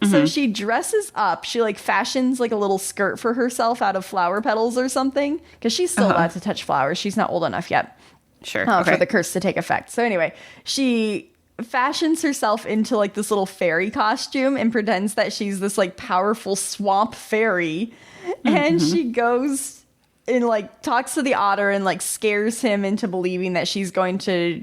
So she dresses up. She, like, fashions, like, a little skirt for herself out of flower petals or something, because she's still allowed to touch flowers. She's not old enough yet. Sure. For the curse to take effect. So anyway, she fashions herself into, like, this little fairy costume and pretends that she's this, like, powerful swamp fairy. And she goes and, like, talks to the otter and, like, scares him into believing that she's going to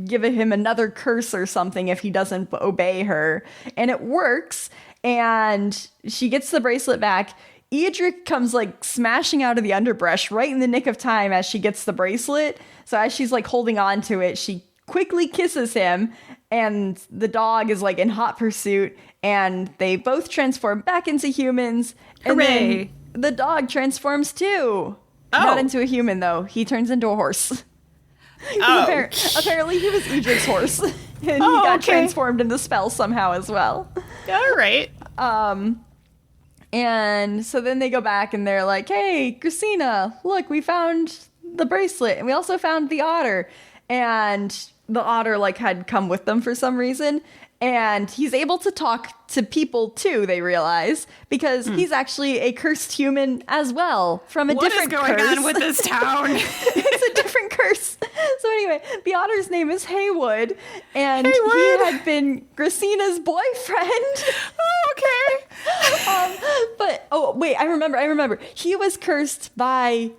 give him another curse or something if he doesn't obey her. And it works. And she gets the bracelet back. Edric comes, like, smashing out of the underbrush right in the nick of time as she gets the bracelet. So as she's, like, holding on to it, she quickly kisses him, and the dog is, like, in hot pursuit, and they both transform back into humans. And Hooray! then the dog transforms too. Not into a human, though. He turns into a horse. Apparently he was Edric's horse. And he got transformed into Spell somehow as well. All right. And so then they go back and they're like, hey, Christina, look, we found the bracelet. And we also found the otter. And the otter, like, had come with them for some reason. And he's able to talk to people, too, they realize, because he's actually a cursed human as well from a different curse. What is going on with this town? It's a different curse. So anyway, the otter's name is Haywood, and he had been Gracina's boyfriend. Oh, okay. I remember. He was cursed by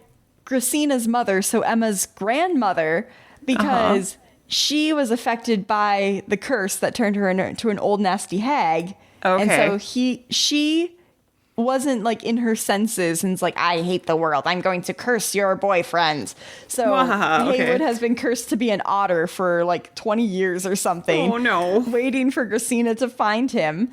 Gracina's mother, so Emma's grandmother, because she was affected by the curse that turned her into an old nasty hag. Okay. And so she wasn't like in her senses and is like, I hate the world. I'm going to curse your boyfriend. So Haywood has been cursed to be an otter for like 20 years or something. Oh no. Waiting for Gracina to find him.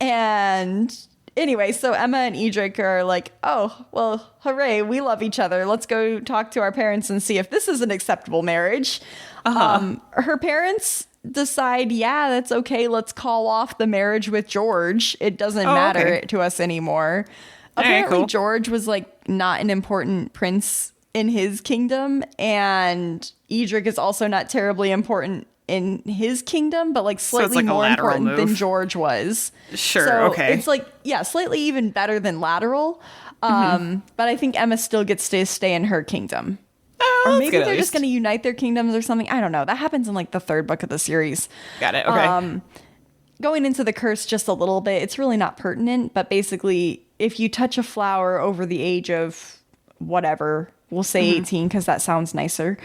And anyway, so Emma and Edric are like, oh, well, hooray, we love each other. Let's go talk to our parents and see if this is an acceptable marriage. Her parents decide, yeah, that's okay. Let's call off the marriage with George. It doesn't matter to us anymore. Apparently, George was like not an important prince in his kingdom, and Edric is also not terribly important in his kingdom, but like slightly more important than George was. Sure, so it's like, yeah, slightly even better than lateral. But I think Emma still gets to stay in her kingdom. Or maybe they're just going to unite their kingdoms or something. I don't know. That happens in like the third book of the series. Got it. Okay. Going into the curse just a little bit, it's really not pertinent, but basically if you touch a flower over the age of whatever, we'll say 18 because that sounds nicer.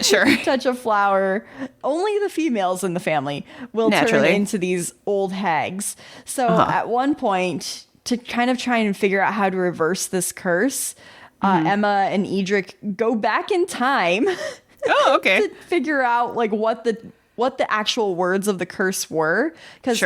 Sure. Touch a flower, only the females in the family will turn into these old hags. So at one point, to kind of try and figure out how to reverse this curse, Emma and Edric go back in time to figure out like what the actual words of the curse were. Because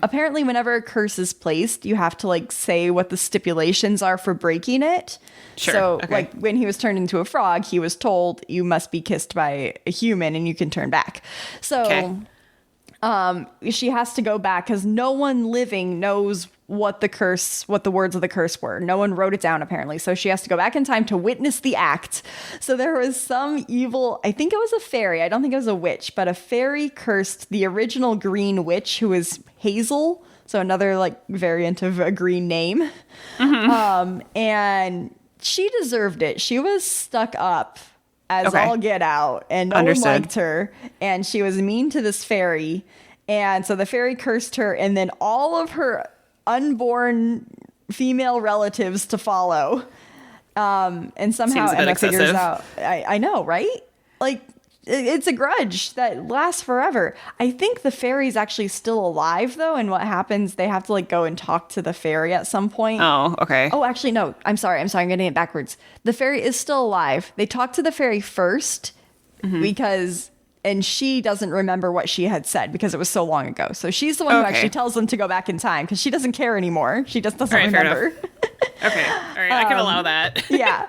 apparently whenever a curse is placed, you have to like say what the stipulations are for breaking it. So like when he was turned into a frog, he was told you must be kissed by a human and you can turn back. So she has to go back because no one living knows what the words of the curse were. No one wrote it down apparently. So she has to go back in time to witness the act. So there was some evil, I think it was a fairy. I don't think it was a witch, but a fairy cursed the original green witch who was Hazel. So another like variant of a green name. And she deserved it. She was stuck up as all get out and no one liked her. And she was mean to this fairy. And so the fairy cursed her and then all of her unborn female relatives to follow. And somehow Emma figures out, I know, right? Like it's a grudge that lasts forever. I think the fairy's actually still alive though. And what happens, they have to like go and talk to the fairy at some point. Oh, okay. Oh, actually, no, I'm sorry. I'm getting it backwards. The fairy is still alive. They talk to the fairy first and she doesn't remember what she had said because it was so long ago. So she's the one who actually tells them to go back in time because she doesn't care anymore. She just doesn't remember. Okay. All right. I can allow that. Yeah.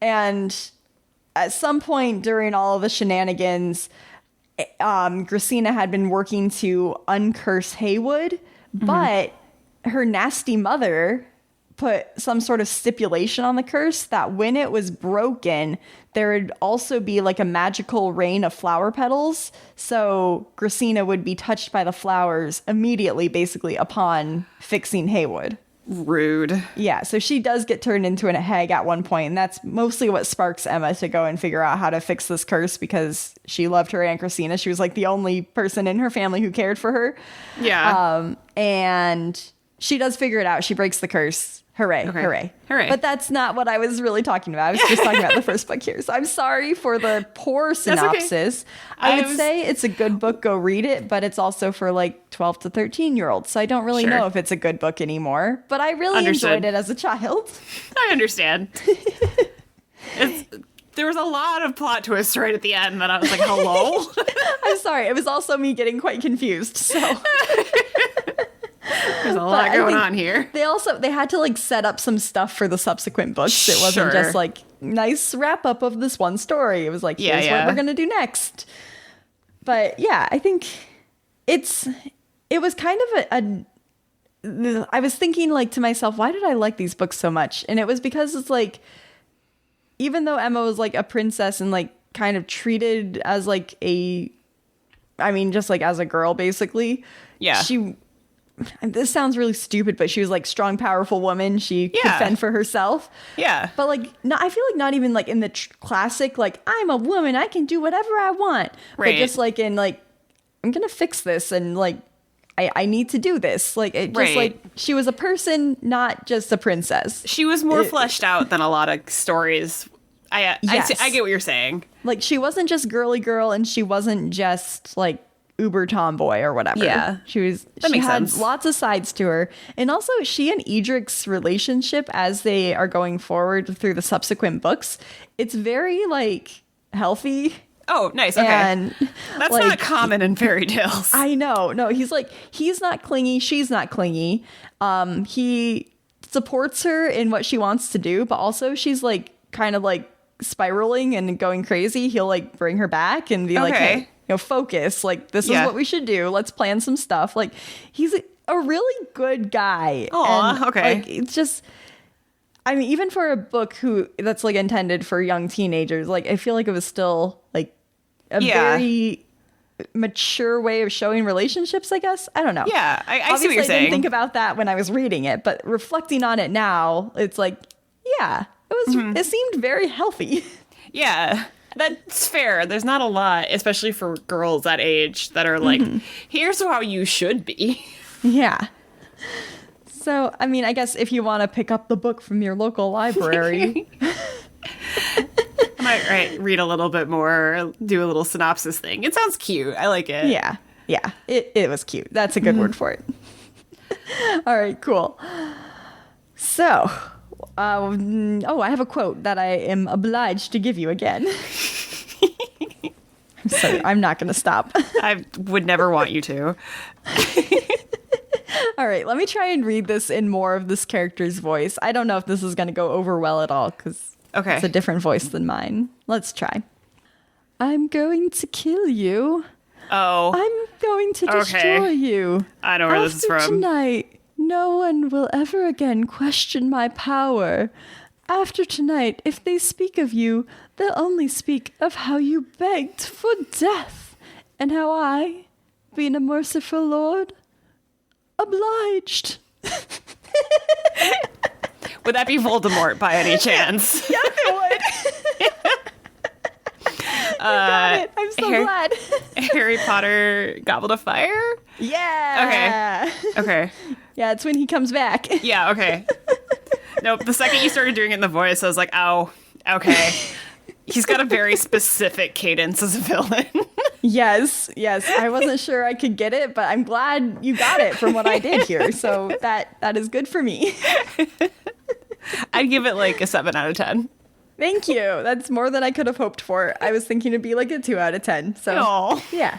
And at some point during all of the shenanigans, Gracina had been working to uncurse Haywood, but her nasty mother put some sort of stipulation on the curse that when it was broken, there would also be like a magical rain of flower petals. So Gracina would be touched by the flowers immediately, basically, upon fixing Haywood. Rude. Yeah, so she does get turned into a hag at one point, and that's mostly what sparks Emma to go and figure out how to fix this curse because she loved her Aunt Gracina. She was like the only person in her family who cared for her. Yeah. And she does figure it out. She breaks the curse. Hooray, hooray. But that's not what I was really talking about. I was just talking about the first book here. So I'm sorry for the poor synopsis. I would say it's a good book. Go read it. But it's also for like 12 to 13-year-olds. So I don't really know if it's a good book anymore. But I really enjoyed it as a child. I understand. There was a lot of plot twists right at the end that I was like, hello? I'm sorry. It was also me getting quite confused. So... There's a lot going on here. They had to like set up some stuff for the subsequent books. It wasn't just like nice wrap up of this one story. It was like, here's what we're gonna do next. But yeah, I think it was kind of I was thinking like to myself, why did I like these books so much? And it was because it's like, even though Emma was like a princess and like kind of treated as like just like as a girl, basically. Yeah. This sounds really stupid, but she was like strong, powerful woman. She could fend for herself. Yeah. But like, I feel like not even like in the classic, like, I'm a woman, I can do whatever I want. Right. But just like in like, I'm going to fix this and like, I need to do this. Like, it just like, she was a person, not just a princess. She was more fleshed out than a lot of stories. I get what you're saying. Like, she wasn't just girly girl and she wasn't just like uber tomboy or whatever. Yeah. She had lots of sides to her. And also she and Edric's relationship as they are going forward through the subsequent books, it's very like healthy. Oh, nice. Okay. And that's like, not common in fairy tales. I know. No, he's not clingy. She's not clingy. He supports her in what she wants to do, but also she's like kind of like spiraling and going crazy. He'll like bring her back and be like, hey, focus. Like, this is what we should do. Let's plan some stuff. Like, he's a really good guy. Oh, okay. Like, it's just, I mean, even for a book that's like intended for young teenagers, like, I feel like it was still like a very mature way of showing relationships, I guess. I don't know. Yeah, I see what you're saying. I didn't think about that when I was reading it, but reflecting on it now, it's like, yeah, it seemed very healthy. Yeah, that's fair. There's not a lot, especially for girls that age, that are like, here's how you should be. Yeah. So, I mean, I guess if you want to pick up the book from your local library. I might read a little bit more, do a little synopsis thing. It sounds cute. I like it. Yeah. Yeah. It was cute. That's a good word for it. All right, cool. So, I have a quote that I am obliged to give you again. I'm sorry, I'm not going to stop. I would never want you to. All right, let me try and read this in more of this character's voice. I don't know if this is going to go over well at all because it's a different voice than mine. Let's try. I'm going to kill you. Oh. I'm going to destroy you. I know where this is from. After tonight, no one will ever again question my power. After tonight, if they speak of you, they'll only speak of how you begged for death, and how I, being a merciful lord, obliged. Would that be Voldemort by any chance? Yes, it would. You got it. I'm so glad. Harry Potter Goblet of Fire? Yeah. Okay. Yeah, it's when he comes back. Yeah, okay. Nope, the second you started doing it in the voice, I was like, oh, okay. He's got a very specific cadence as a villain. Yes. I wasn't sure I could get it, but I'm glad you got it from what I did here. So that is good for me. I'd give it like a 7 out of 10. Thank you. That's more than I could have hoped for. I was thinking it'd be like a 2 out of 10. So yeah.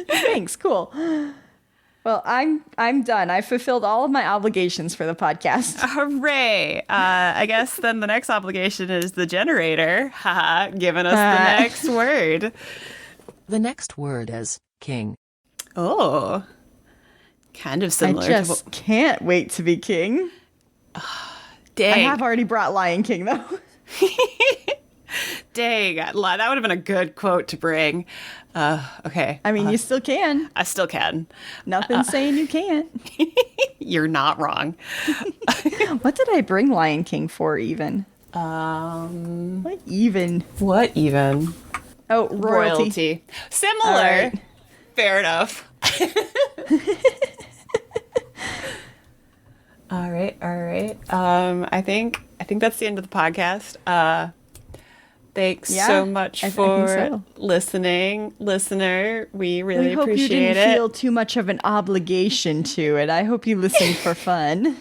Thanks. Cool. Well, I'm done. I fulfilled all of my obligations for the podcast. Hooray! I guess then the next obligation is the generator. Haha, giving us the next word. The next word is king. Oh, kind of similar. I just can't wait to be king. Dang. I have already brought Lion King, though. Dang, that would have been a good quote to bring. Okay. I mean, you still can. I still can. Nothing's saying you can't. You're not wrong. What did I bring Lion King for, even? What even? Oh, royalty. Similar. Right. Fair enough. All right. I think that's the end of the podcast. Thanks so much for listening, listener. We really appreciate it. We hope you didn't feel too much of an obligation to it. I hope you listened for fun.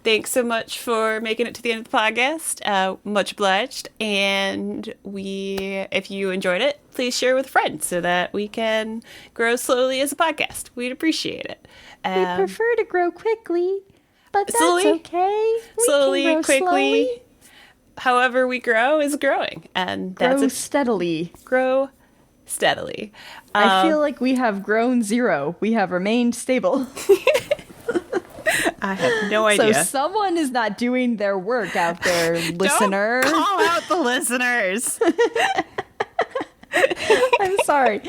thanks so much for making it to the end of the podcast. Much obliged. And if you enjoyed it, please share with friends so that we can grow slowly as a podcast. We'd appreciate it. We prefer to grow quickly, but that's slowly, okay. We slowly, can grow quickly. slowly. However we grow is growing. And that's Grow steadily. Grow steadily. I feel like we have grown zero. We have remained stable. I have no idea. So someone is not doing their work out there, listener. Don't call out the listeners. I'm sorry.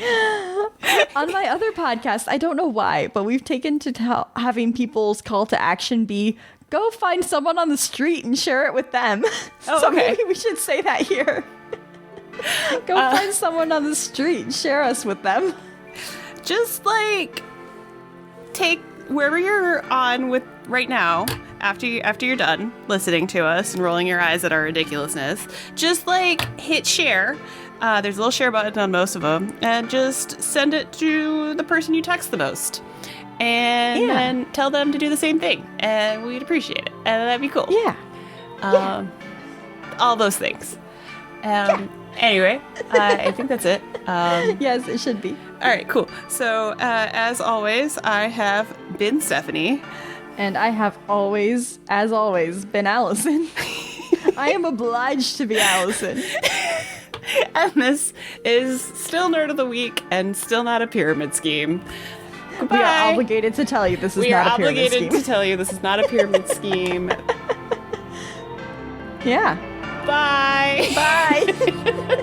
On my other podcast, I don't know why, but we've taken to having people's call to action be go find someone on the street and share it with them. Oh, so okay. maybe we should say that here. Go find someone on the street and share us with them. Just like take wherever you're on with right now, after you're done listening to us and rolling your eyes at our ridiculousness, just like hit share. There's a little share button on most of them, and just send it to the person you text the most. And then tell them to do the same thing, and we'd appreciate it. And that'd be cool. Yeah. All those things. Anyway, I think that's it. Yes, it should be. All right, cool. So, as always, I have been Stephanie. And I have always, as always, been Allison. I am obliged to be Allison. And this is still Nerd of the Week and still not a pyramid scheme. Goodbye. We are obligated to tell you this is not a pyramid scheme. We are obligated to tell you this is not a pyramid scheme. Yeah. Bye. Bye.